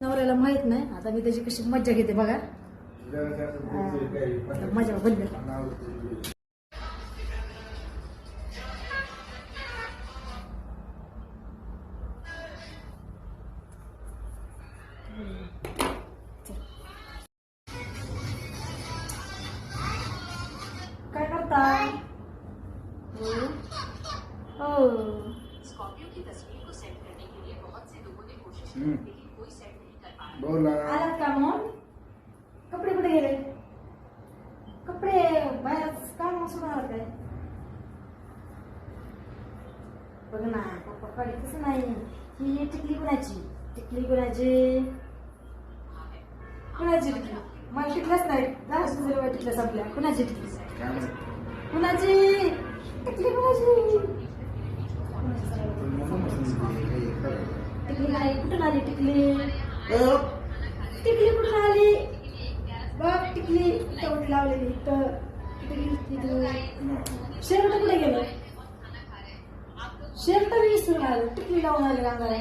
नवऱ्याला माहित नाही. आता मी त्याची कशी मज्जा घेते बघा. मजा बंद. काय करताय? स्कॉर्पियो की तस्वीर को सेट करने के लिए बहुत से लोगों ने कोशिश की लेकिन कोई सेट नहीं कर पाया. आलात का मग? कपडे कुठे गेले? कपडे बाहेर काम सोडून आलात काय? बघ ना पप्पा कडे कसं नाही. ही टिकली कुणाची? टिकली कुणाची? कुणाची टिकली? मला टिकलंच नाही. 10 रुपये टिकलं संपल्या. कुणाची टिकली? कुणाची टिकली? कुणाची टिकली? नाही कुठून आली टिकली? टिकली कुठून आली? बघ टिकली इथं लावलेली इथं. शर्ट कुठे गेलं? शर्ट विसरून आलं. टिकली लावून आले अंगाला.